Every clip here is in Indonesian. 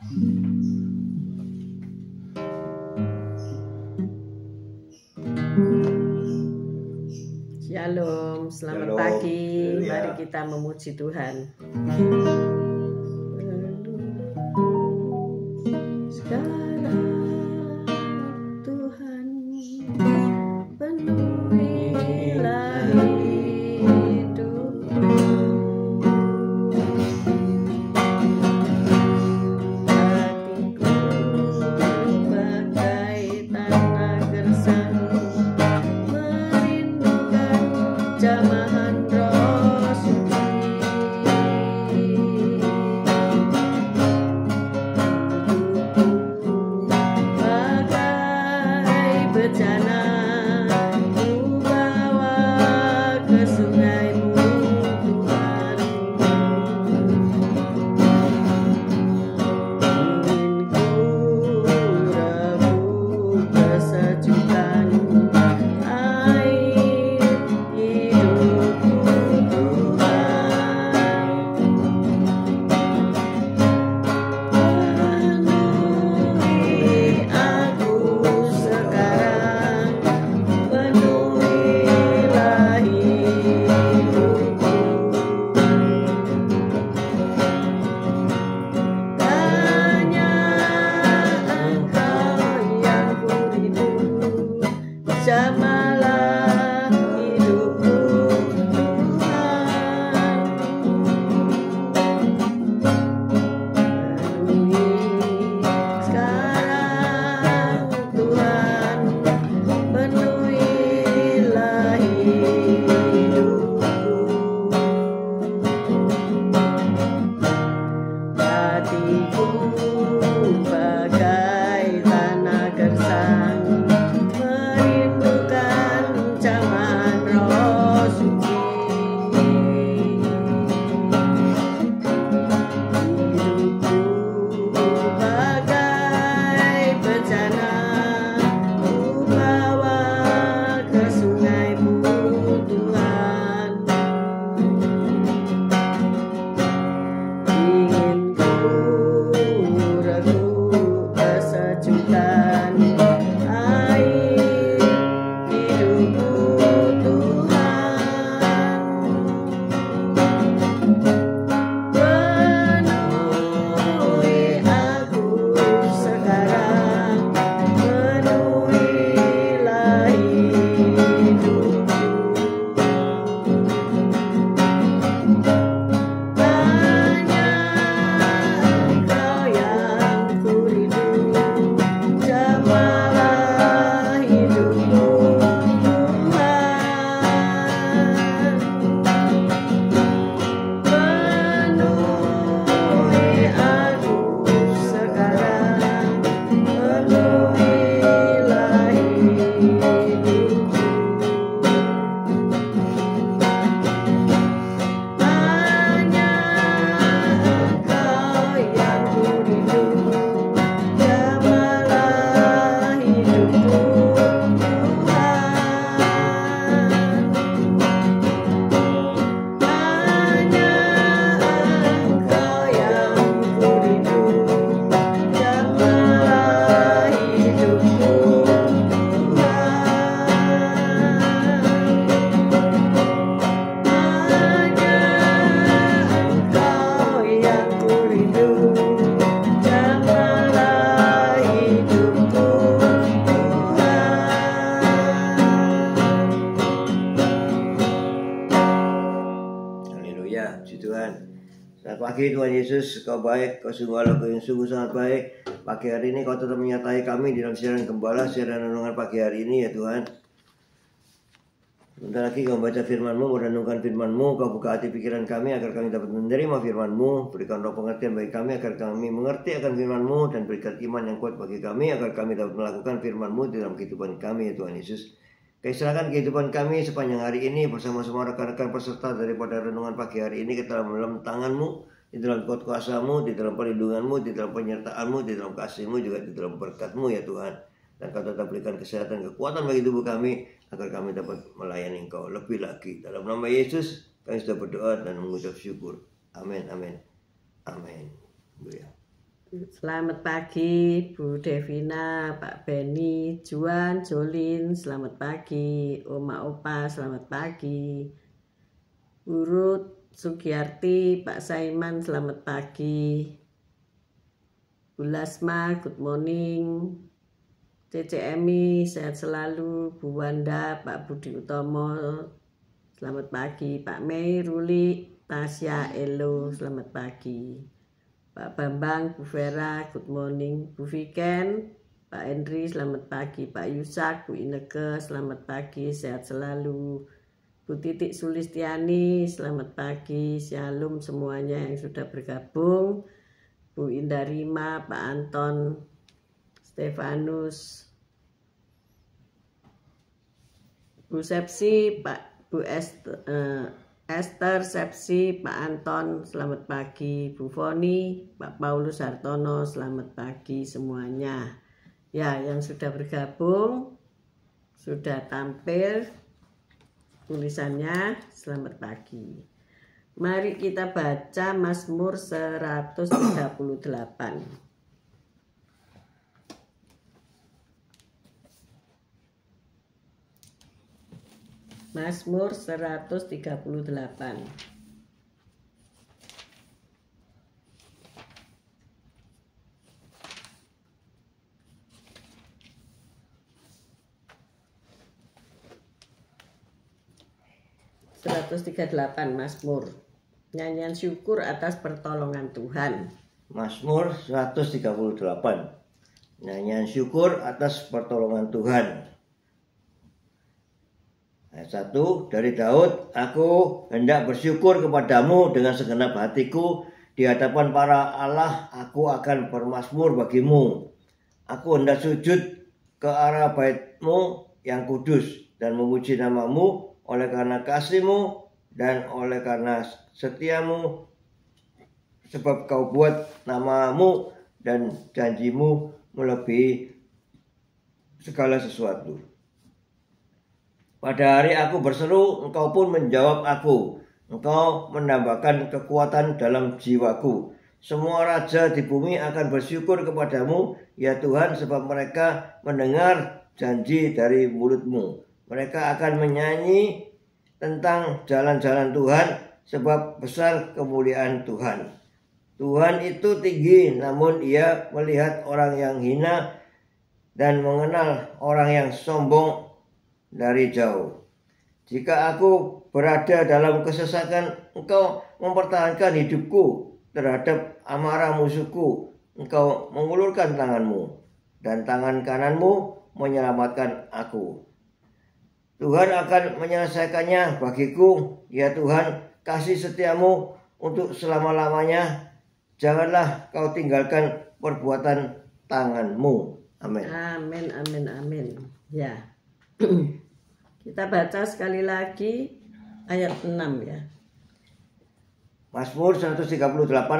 Shalom, selamat Shalom. pagi. Haleluya. Mari kita memuji Tuhan. Sekarang Tuhan penuhilah hidupku. Hatiku bagai tanah gersang, merindukan jamahan Roh Suci. Bagai bejana ku bawa ke sungai-Mu, Tuhan. Ingin ku rebut kesejukan air hidupku, Tuhan. Penuhi aku sekarang, penuhilah hidupku. Hanya Engkau yang kurindu, jamalah hidupku, Tuhan. Penuhi sekarang Tuhan, penuhilah hidupku. Hatiku bagai tanah gersang, merindukan jamahan Roh Suci. Hidupku bagai bejana, ku bawa ke sungai-Mu, Tuhan. Ingin ku rebut kesejukan air hidupku, Tuhan. Penuhi aku sekarang, penuhilah hidupku. Hanya Engkau yang kurindu, jamalah hidupku, Tuhan. Penuhi aku sekarang, penuhilah hidupku. Hanya Engkau yang kurindu, jamalah hidupku, Tuhan. Hanya Engkau yang kurindu, jamalah hidupku, Hanya Engkau yang kurindu, jamalah hidupku, Haleluya, puji Tuhan. Selamat pagi Tuhan Yesus, Kau baik, Kau sungguh Allah, Kau yang sungguh sangat baik. Pagi hari ini Kau tetap menyertai kami di dalam siaran Gembala, siaran renungan pagi hari ini ya Tuhan. Sebentar lagi Kau baca firman-Mu, merenungkan firman-Mu, Kau buka hati pikiran kami agar kami dapat menerima firman-Mu. Berikan roh pengertian bagi kami agar kami mengerti akan firman-Mu, dan berikan iman yang kuat bagi kami agar kami dapat melakukan firman-Mu di dalam kehidupan kami ya Tuhan Yesus. Serahkan kehidupan kami sepanjang hari ini bersama semua rekan-rekan peserta daripada renungan pagi hari ini ke dalam tangan-Mu, di dalam kuat kuasa-Mu, di dalam perlindungan-Mu, di dalam penyertaan-Mu, di dalam kasih-Mu, juga di dalam berkat-Mu ya Tuhan. Dan Kau tetap berikan kesehatan, kekuatan bagi tubuh kami agar kami dapat melayani Engkau lebih lagi. Dalam nama Yesus kami sudah berdoa dan mengucap syukur. Amin, amin, amin. Haleluya. Selamat pagi Bu Devina, Pak Beni, Juan, Jolin, selamat pagi. Oma Opa, selamat pagi. Urut, Sugiyarti, Pak Saiman, selamat pagi. Bu Lasma, good morning. CCMI, sehat selalu. Bu Wanda, Pak Budi Utomo, selamat pagi. Pak Mei, Ruli, Tasya, Elo, selamat pagi. Pak Bambang, Bu Vera, good morning. Bu Viken, Pak Henry, selamat pagi. Pak Yusak, Bu Ineke, selamat pagi, sehat selalu. Bu Titik Sulistiani, selamat pagi. Shalom semuanya yang sudah bergabung. Bu Indarima, Pak Anton, Stefanus, Bu Sepsi, Bu Esther, Sepsi, Pak Anton, selamat pagi. Bu Foni, Pak Paulus Hartono, selamat pagi semuanya. Ya, yang sudah bergabung, sudah tampil tulisannya, selamat pagi. Mari kita baca Mazmur 138. Mazmur 138. Mazmur. Nyanyian syukur atas pertolongan Tuhan. Mazmur 138. Nyanyian syukur atas pertolongan Tuhan. Ayat 1, dari Daud, aku hendak bersyukur kepadamu dengan segenap hatiku, di hadapan para Allah aku akan bermazmur bagimu. Aku hendak sujud ke arah baitmu yang kudus dan memuji namamu oleh karena kasihmu dan oleh karena setiamu, sebab kau buat namamu dan janjimu melebihi segala sesuatu. Pada hari aku berseru, engkau pun menjawab aku. Engkau menambahkan kekuatan dalam jiwaku. Semua raja di bumi akan bersyukur kepadamu, ya Tuhan, sebab mereka mendengar janji dari mulutmu. Mereka akan menyanyi tentang jalan-jalan Tuhan, sebab besar kemuliaan Tuhan. Tuhan itu tinggi, namun ia melihat orang yang hina dan mengenal orang yang sombong dari jauh. Jika aku berada dalam kesesatan, engkau mempertahankan hidupku. Terhadap amarah musuhku, engkau mengulurkan tanganmu, dan tangan kananmu menyelamatkan aku. Tuhan akan menyelesaikannya bagiku, ya Tuhan, kasih setiamu untuk selama-lamanya. Janganlah kau tinggalkan perbuatan tanganmu. Amin. Amin, amin, amin. Ya. Kita baca sekali lagi ayat 6 ya. Mazmur 138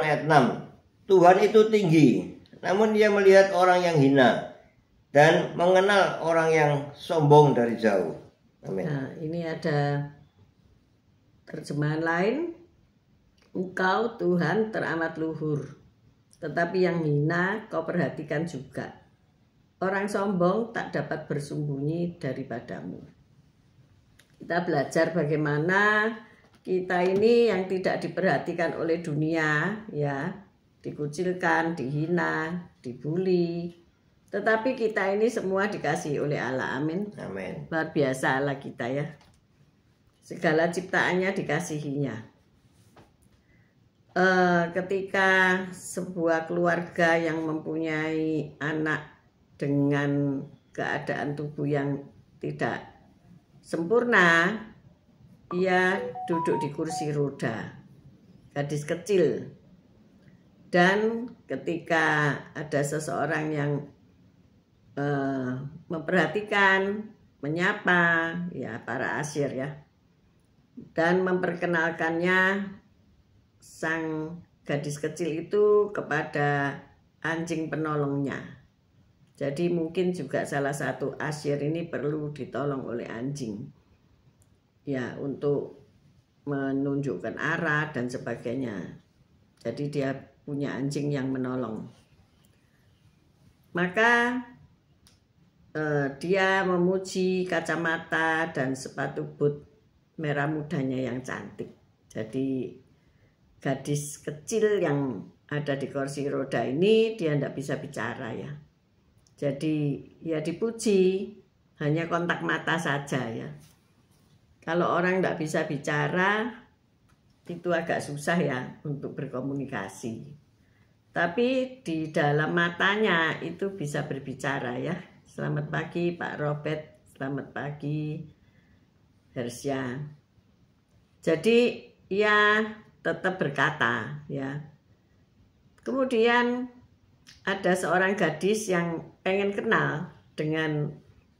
ayat 6. Tuhan itu tinggi, namun dia melihat orang yang hina dan mengenal orang yang sombong dari jauh. Amin. Nah, ini ada terjemahan lain. Engkau Tuhan teramat luhur, tetapi yang hina kau perhatikan juga. Orang sombong tak dapat bersembunyi daripadamu. Kita belajar bagaimana kita ini yang tidak diperhatikan oleh dunia, ya, dikucilkan, dihina, dibully. Tetapi kita ini semua dikasihi oleh Allah. Amin. Amin. Luar biasa Allah kita ya. Segala ciptaannya dikasihinya. Ketika sebuah keluarga yang mempunyai anak dengan keadaan tubuh yang tidak sempurna, ia duduk di kursi roda, gadis kecil. Dan ketika ada seseorang yang memperhatikan, menyapa, ya para asyir ya, dan memperkenalkannya sang gadis kecil itu kepada anjing penolongnya. Jadi mungkin juga salah satu asyir ini perlu ditolong oleh anjing, ya, untuk menunjukkan arah dan sebagainya. Jadi dia punya anjing yang menolong. Maka dia memuji kacamata dan sepatu boot merah mudanya yang cantik. Jadi gadis kecil yang ada di kursi roda ini dia tidak bisa bicara ya. Jadi ya dipuji, hanya kontak mata saja ya. Kalau orang tidak bisa bicara itu agak susah ya untuk berkomunikasi. Tapi di dalam matanya itu bisa berbicara ya. Selamat pagi Pak Robert, selamat pagi Hersya. Jadi ia tetap berkata ya. Kemudian ada seorang gadis yang pengen kenal dengan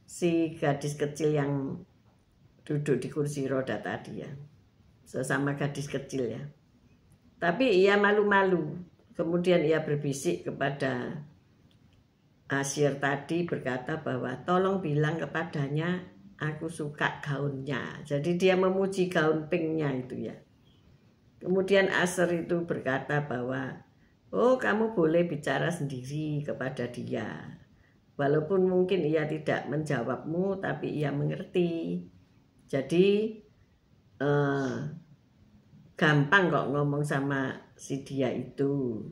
si gadis kecil yang duduk di kursi roda tadi ya. Sesama gadis kecil ya. Tapi ia malu-malu. Kemudian ia berbisik kepada Asyir tadi, berkata bahwa tolong bilang kepadanya aku suka gaunnya. Jadi dia memuji gaun pinknya itu ya. Kemudian Asyir itu berkata bahwa oh kamu boleh bicara sendiri kepada dia. Walaupun mungkin ia tidak menjawabmu tapi ia mengerti. Jadi gampang kok ngomong sama si dia itu.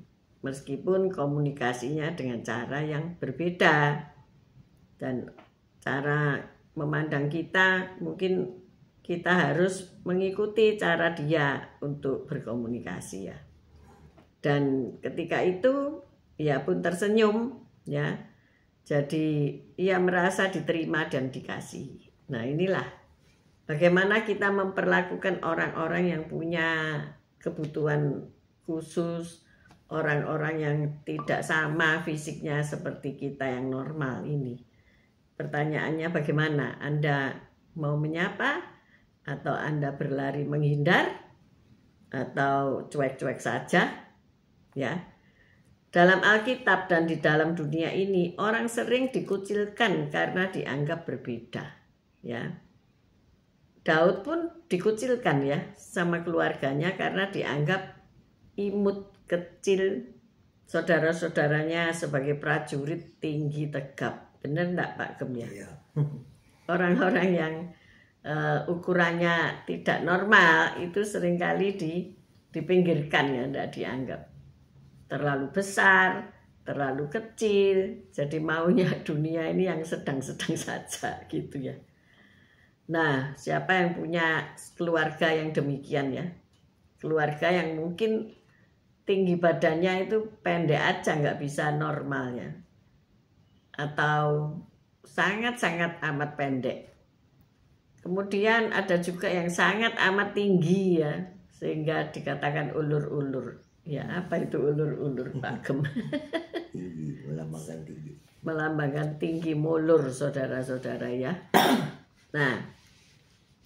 Meskipun komunikasinya dengan cara yang berbeda. Dan cara memandang kita mungkin kita harus mengikuti cara dia untuk berkomunikasi ya. Dan ketika itu ia pun tersenyum ya. Jadi ia merasa diterima dan dikasih. Nah inilah bagaimana kita memperlakukan orang-orang yang punya kebutuhan khusus, orang-orang yang tidak sama fisiknya seperti kita yang normal ini. Pertanyaannya bagaimana? Anda mau menyapa? Atau Anda berlari menghindar? Atau cuek-cuek saja? Ya. Dalam Alkitab dan di dalam dunia ini, orang sering dikucilkan karena dianggap berbeda. Ya. Daud pun dikucilkan ya sama keluarganya karena dianggap imut, kecil, saudara-saudaranya sebagai prajurit tinggi tegap. Benar enggak Pak Gem ya? Orang-orang yang ukurannya tidak normal itu seringkali dipinggirkan ya, enggak dianggap. Terlalu besar, terlalu kecil, jadi maunya dunia ini yang sedang-sedang saja gitu ya. Nah, siapa yang punya keluarga yang demikian ya? Keluarga yang mungkin tinggi badannya itu pendek aja, nggak bisa normalnya. Atau sangat-sangat amat pendek. Kemudian ada juga yang sangat amat tinggi ya, sehingga dikatakan ulur-ulur. Ya, apa itu ulur-ulur Pak Gem? Tinggi, melambangkan tinggi. Melambangkan tinggi mulur saudara-saudara ya. Nah,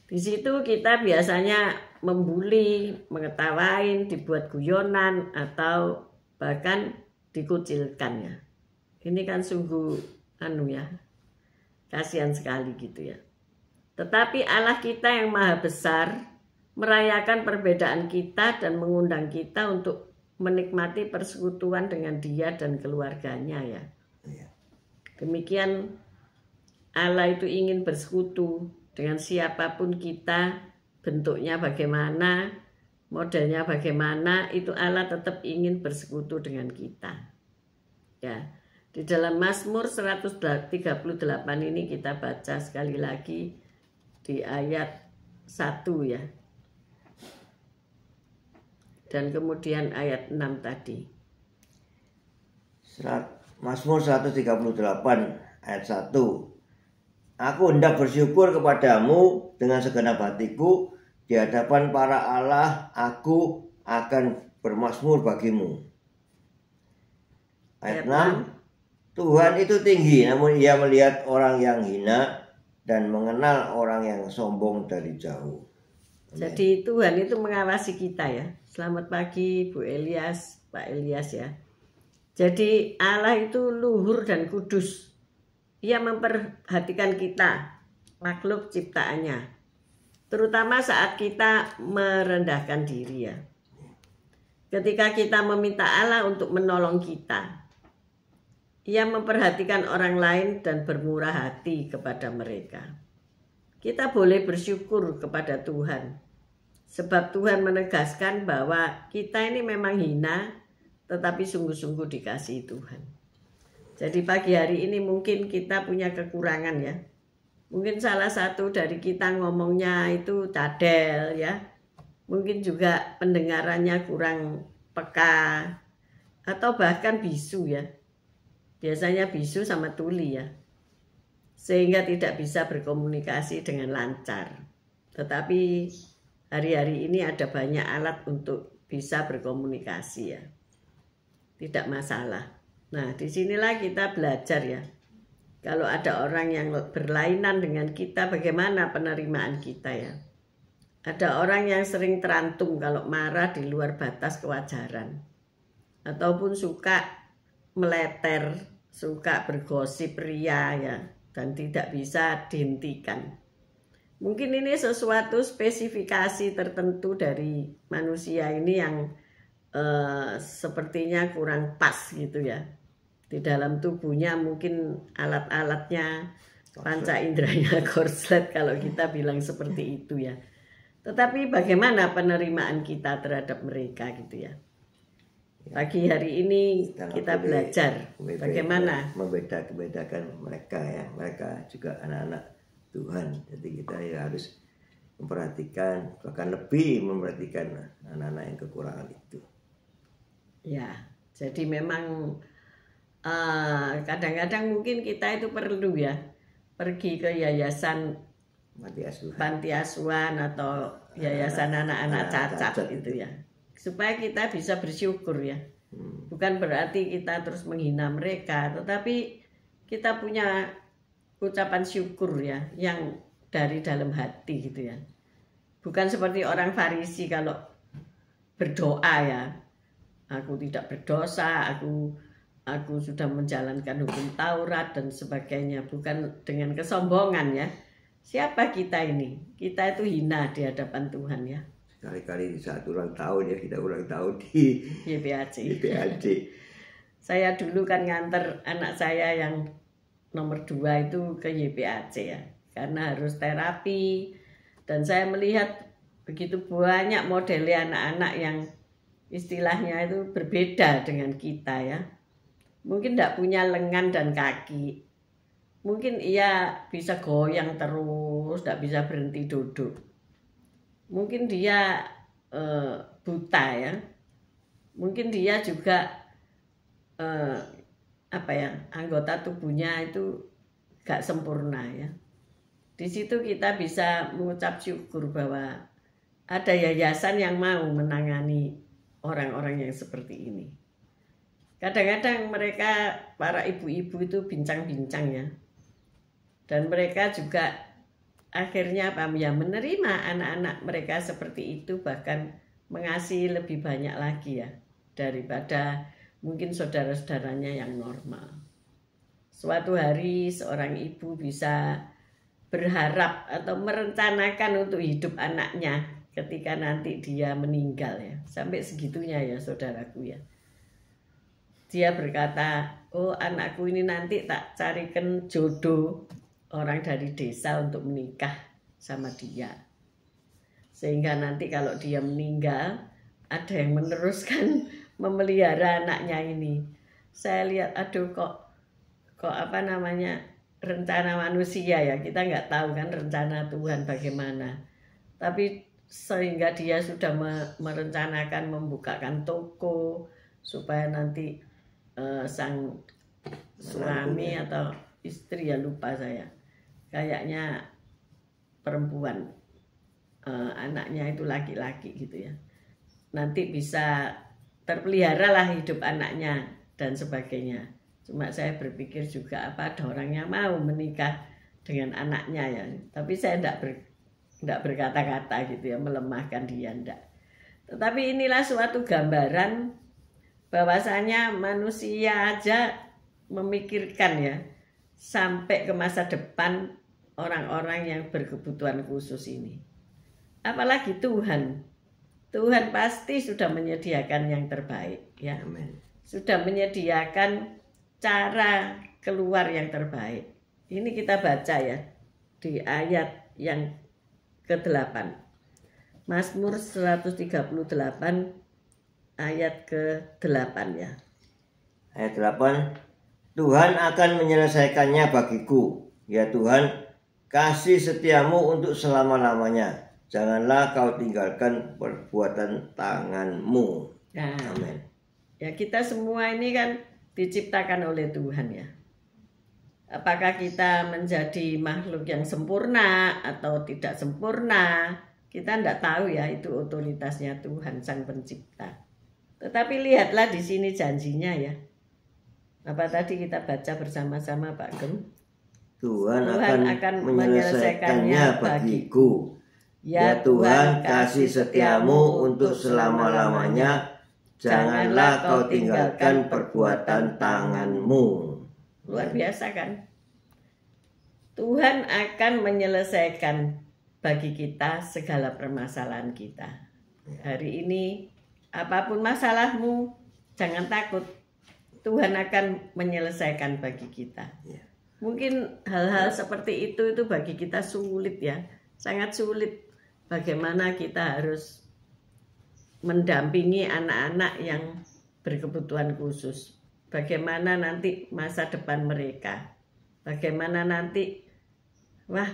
di situ kita biasanya membuli, mengetawain, dibuat guyonan atau bahkan dikucilkan ya. Ini kan sungguh ya, kasihan sekali gitu ya. Tetapi Allah kita yang maha besar merayakan perbedaan kita dan mengundang kita untuk menikmati persekutuan dengan Dia dan keluarganya ya. Demikian Allah itu ingin bersekutu dengan siapapun kita, bentuknya bagaimana, modelnya bagaimana, itu Allah tetap ingin bersekutu dengan kita. Ya, di dalam Mazmur 138 ini kita baca sekali lagi di ayat 1 ya. Dan kemudian ayat 6 tadi. Mazmur 138 ayat 1. Aku hendak bersyukur kepadamu dengan segenap hatiku, di hadapan para Allah aku akan bermazmur bagimu. Ayat 6. Tuhan itu tinggi, namun ia melihat orang yang hina dan mengenal orang yang sombong dari jauh. Jadi Tuhan itu mengawasi kita ya. Selamat pagi Bu Elias, Pak Elias ya. Jadi Allah itu luhur dan kudus. Ia memperhatikan kita, makhluk ciptaannya. Terutama saat kita merendahkan diri ya. Ketika kita meminta Allah untuk menolong kita. Ia memperhatikan orang lain dan bermurah hati kepada mereka. Kita boleh bersyukur kepada Tuhan, sebab Tuhan menegaskan bahwa kita ini memang hina, tetapi sungguh-sungguh dikasihi Tuhan. Jadi pagi hari ini mungkin kita punya kekurangan ya. Mungkin salah satu dari kita ngomongnya itu cadel ya. Mungkin juga pendengarannya kurang peka. Atau bahkan bisu ya. Biasanya bisu sama tuli ya. Sehingga tidak bisa berkomunikasi dengan lancar. Tetapi hari-hari ini ada banyak alat untuk bisa berkomunikasi ya. Tidak masalah. Nah, disinilah kita belajar ya. Kalau ada orang yang berlainan dengan kita, bagaimana penerimaan kita ya. Ada orang yang sering terantum kalau marah di luar batas kewajaran. Ataupun suka meleter, suka bergosip ria ya. Dan tidak bisa dihentikan. Mungkin ini sesuatu spesifikasi tertentu dari manusia ini yang sepertinya kurang pas gitu ya. Di dalam tubuhnya mungkin alat-alatnya panca inderanya korslet kalau kita bilang seperti itu ya. Tetapi bagaimana penerimaan kita terhadap mereka gitu ya. Pagi hari ini kita belajar bagaimana membedakan mereka ya. Mereka juga anak-anak Tuhan. Jadi kita ya harus memperhatikan, bahkan lebih memperhatikan anak-anak yang kekurangan itu. Ya, jadi memang kadang-kadang mungkin kita itu perlu ya pergi ke yayasan panti asuhan atau yayasan anak-anak cacat itu ya, supaya kita bisa bersyukur ya. Bukan berarti kita terus menghina mereka, tetapi kita punya ucapan syukur ya yang dari dalam hati gitu ya. Bukan seperti orang Farisi kalau berdoa ya, aku tidak berdosa, aku sudah menjalankan hukum Taurat dan sebagainya. Bukan dengan kesombongan ya. Siapa kita ini? Kita itu hina di hadapan Tuhan ya. Sekali-kali di saat ulang tahun ya, kita ulang tahun di YPAC. Saya dulu kan nganter anak saya yang nomor 2 itu ke YPAC ya. Karena harus terapi. Dan saya melihat begitu banyak modelnya anak-anak yang istilahnya itu berbeda dengan kita ya. Mungkin tidak punya lengan dan kaki. Mungkin ia bisa goyang terus, tidak bisa berhenti duduk. Mungkin dia buta ya. Mungkin dia juga anggota tubuhnya itu gak sempurna ya. Di situ kita bisa mengucap syukur bahwa ada yayasan yang mau menangani orang-orang yang seperti ini. Kadang-kadang mereka, para ibu-ibu itu bincang-bincang ya. Dan mereka juga akhirnya menerima anak-anak mereka seperti itu, bahkan mengasihi lebih banyak lagi ya. Daripada mungkin saudara-saudaranya yang normal. Suatu hari seorang ibu bisa berharap atau merencanakan untuk hidup anaknya ketika nanti dia meninggal ya. Sampai segitunya ya saudaraku ya. Dia berkata, oh anakku ini nanti tak carikan jodoh orang dari desa untuk menikah sama dia. Sehingga nanti kalau dia meninggal, ada yang meneruskan memelihara anaknya ini. Saya lihat, aduh kok rencana manusia ya. Kita nggak tahu kan rencana Tuhan bagaimana. Tapi sehingga dia sudah merencanakan membukakan toko supaya nanti sang suami atau istri ya lupa saya, kayaknya perempuan, anaknya itu laki-laki gitu ya, nanti bisa terpelihara lah hidup anaknya dan sebagainya. Cuma saya berpikir juga ada orang yang mau menikah dengan anaknya ya, tapi saya tidak berkata-kata gitu ya, melemahkan dia enggak. Tetapi inilah suatu gambaran bahwasanya manusia aja memikirkan ya sampai ke masa depan orang-orang yang berkebutuhan khusus ini. Apalagi Tuhan. Tuhan pasti sudah menyediakan yang terbaik ya. Amen. Sudah menyediakan cara keluar yang terbaik. Ini kita baca ya di ayat yang ke-8. Mazmur 138 ayat ke-8 ya. Ayat 8, Tuhan akan menyelesaikannya bagiku. Ya Tuhan, kasih setiamu untuk selama-lamanya. Janganlah kau tinggalkan perbuatan tanganmu. Nah, Amin. ya kita semua ini kan diciptakan oleh Tuhan ya. Apakah kita menjadi makhluk yang sempurna atau tidak sempurna, kita tidak tahu ya, itu otoritasnya Tuhan Sang Pencipta. Tetapi lihatlah di sini janjinya ya. Apa tadi kita baca bersama-sama Pak Gem? Tuhan akan menyelesaikannya bagiku. Ya Tuhan, kasih setiamu untuk selama-lamanya. Janganlah kau tinggalkan perbuatan tanganmu. Luar biasa kan? Tuhan akan menyelesaikan bagi kita segala permasalahan kita. Hari ini apapun masalahmu, jangan takut. Tuhan akan menyelesaikan bagi kita. Mungkin hal-hal seperti itu bagi kita sulit ya. Sangat sulit. Bagaimana kita harus mendampingi anak-anak yang berkebutuhan khusus. Bagaimana nanti masa depan mereka. Bagaimana nanti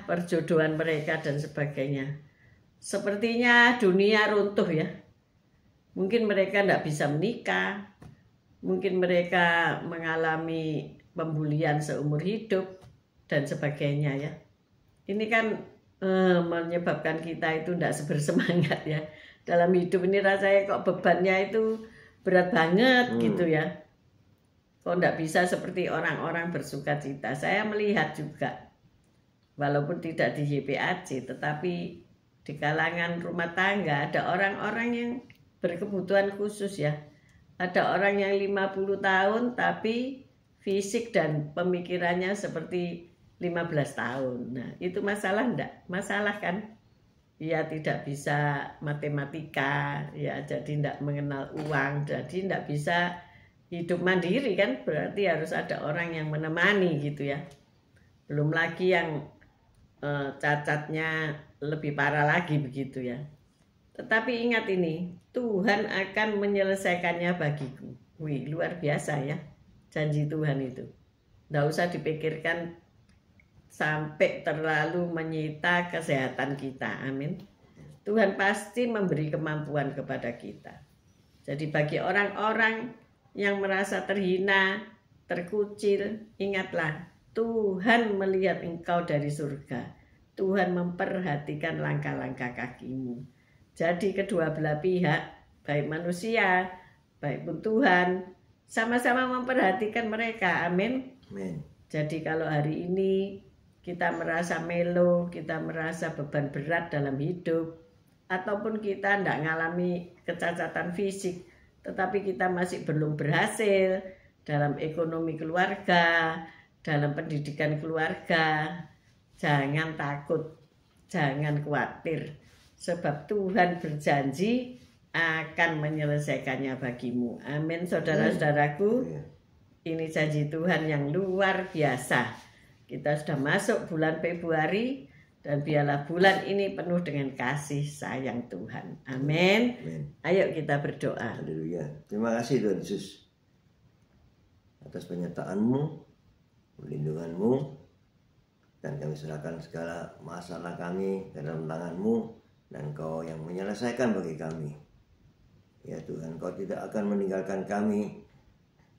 perjodohan mereka dan sebagainya. Sepertinya dunia runtuh ya. Mungkin mereka tidak bisa menikah. Mungkin mereka mengalami pembulian seumur hidup dan sebagainya ya. Ini kan menyebabkan kita itu tidak bersemangat ya. Dalam hidup ini rasanya kok bebannya itu berat banget gitu ya. Kok tidak bisa seperti orang-orang bersuka cita. Saya melihat juga, walaupun tidak di YPAC, tetapi di kalangan rumah tangga ada orang-orang yang berkebutuhan khusus ya. Ada orang yang 50 tahun tapi fisik dan pemikirannya seperti 15 tahun. Nah, itu masalah enggak? Masalah kan? Ya tidak bisa matematika, ya jadi tidak mengenal uang, jadi tidak bisa hidup mandiri kan? Berarti harus ada orang yang menemani gitu ya. Belum lagi yang cacatnya lebih parah lagi begitu ya. Tetapi ingat ini, Tuhan akan menyelesaikannya bagiku. Wih, luar biasa ya janji Tuhan itu. Tidak usah dipikirkan sampai terlalu menyita kesehatan kita. Amin. Tuhan pasti memberi kemampuan kepada kita. Jadi bagi orang-orang yang merasa terhina, terkucil, ingatlah, Tuhan melihat engkau dari surga. Tuhan memperhatikan langkah-langkah kakimu. Jadi kedua belah pihak, baik manusia, baik pun Tuhan, sama-sama memperhatikan mereka. Amin. Amin. Jadi kalau hari ini kita merasa melo, kita merasa beban berat dalam hidup, ataupun kita tidak mengalami kecacatan fisik, tetapi kita masih belum berhasil dalam ekonomi keluarga, dalam pendidikan keluarga, jangan takut, jangan khawatir, sebab Tuhan berjanji akan menyelesaikannya bagimu. Amin, saudara-saudaraku. Ini janji Tuhan yang luar biasa. Kita sudah masuk bulan Februari dan biarlah bulan ini penuh dengan kasih sayang Tuhan. Amin. Ayo kita berdoa. Haleluya. Terima kasih Tuhan Yesus atas penyertaan-Mu, perlindungan-Mu, dan kami serahkan segala masalah kami ke dalam tangan-Mu, dan Kau yang menyelesaikan bagi kami. Ya Tuhan, Kau tidak akan meninggalkan kami,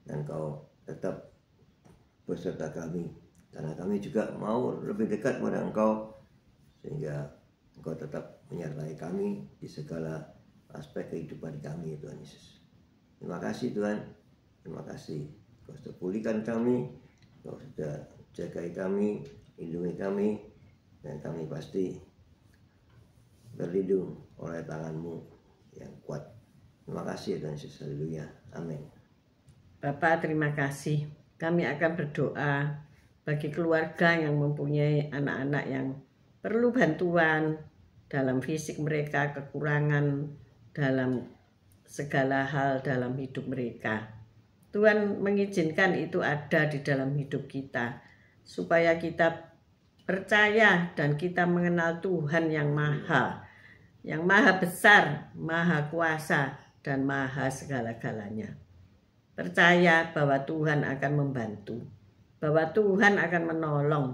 dan Kau tetap beserta kami. Karena kami juga mau lebih dekat kepada Engkau, sehingga Engkau tetap menyertai kami di segala aspek kehidupan kami, Tuhan Yesus. Terima kasih Tuhan, terima kasih. Kau sudah pulihkan kami, Kau sudah jagai kami, lindungi kami, dan kami pasti berlindung oleh tangan-Mu yang kuat. Terima kasih Tuhan Yesus, haleluya, amin. Bapak, terima kasih. Kami akan berdoa bagi keluarga yang mempunyai anak-anak yang perlu bantuan dalam fisik mereka, kekurangan dalam segala hal dalam hidup mereka. Tuhan mengizinkan itu ada di dalam hidup kita, supaya kita percaya dan kita mengenal Tuhan yang maha besar, maha kuasa, dan maha segala-galanya. Percaya bahwa Tuhan akan membantu, bahwa Tuhan akan menolong,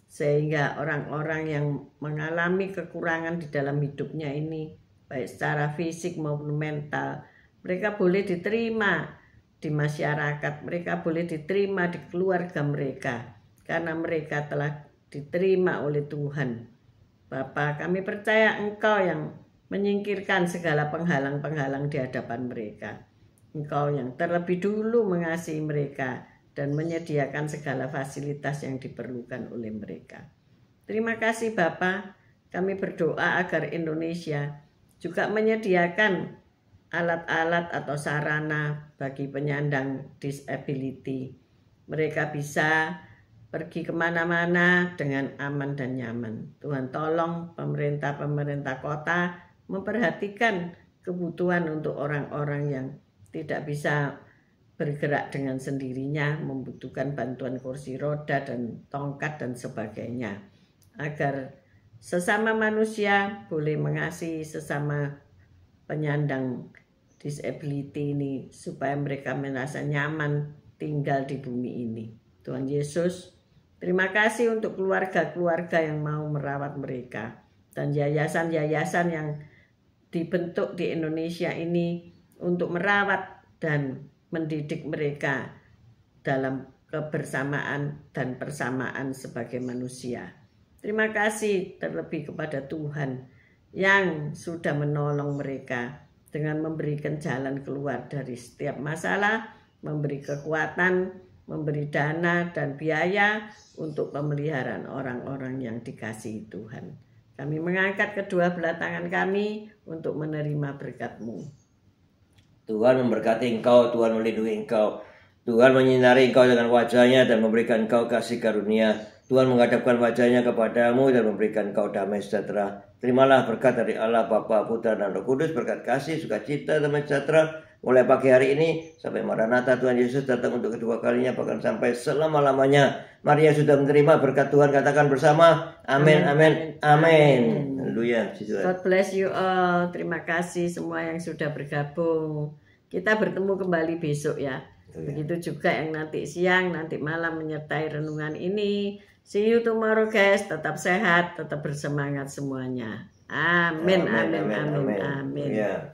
sehingga orang-orang yang mengalami kekurangan di dalam hidupnya ini, baik secara fisik maupun mental, mereka boleh diterima di masyarakat, mereka boleh diterima di keluarga mereka, karena mereka telah diterima oleh Tuhan. Bapa, kami percaya Engkau yang menyingkirkan segala penghalang-penghalang di hadapan mereka. Engkau yang terlebih dulu mengasihi mereka dan menyediakan segala fasilitas yang diperlukan oleh mereka. Terima kasih Bapa, kami berdoa agar Indonesia juga menyediakan alat-alat atau sarana bagi penyandang disability. Mereka bisa pergi kemana-mana dengan aman dan nyaman. Tuhan tolong pemerintah kota memperhatikan kebutuhan untuk orang-orang yang tidak bisa bergerak dengan sendirinya, membutuhkan bantuan kursi roda dan tongkat dan sebagainya. Agar sesama manusia boleh mengasihi sesama penyandang disability ini, supaya mereka merasa nyaman tinggal di bumi ini. Tuhan Yesus, terima kasih untuk keluarga-keluarga yang mau merawat mereka, dan yayasan-yayasan yang dibentuk di Indonesia ini untuk merawat dan mendidik mereka dalam kebersamaan dan persamaan sebagai manusia. Terima kasih terlebih kepada Tuhan yang sudah menolong mereka dengan memberikan jalan keluar dari setiap masalah, memberi kekuatan, memberi dana dan biaya untuk pemeliharaan orang-orang yang dikasihi Tuhan. Kami mengangkat kedua belah tangan kami untuk menerima berkat-Mu. Tuhan memberkati engkau, Tuhan melindungi engkau, Tuhan menyinari engkau dengan wajah-Nya dan memberikan engkau kasih karunia. Tuhan menghadapkan wajah-Nya kepadamu dan memberikan engkau damai sejahtera. Terimalah berkat dari Allah Bapa, Putra dan Roh Kudus, berkat kasih, sukacita, damai sejahtera mulai pagi hari ini sampai Maranatha Tuhan Yesus datang untuk kedua kalinya, bahkan sampai selama-lamanya. Mari yang sudah menerima berkat Tuhan katakan bersama, amin, amin, amin. Haleluya. God bless you all. Terima kasih semua yang sudah bergabung. Kita bertemu kembali besok ya. Begitu juga yang nanti siang, nanti malam menyertai renungan ini. See you tomorrow guys. Tetap sehat, tetap bersemangat semuanya. Amin, amin, amin, amin. Ya,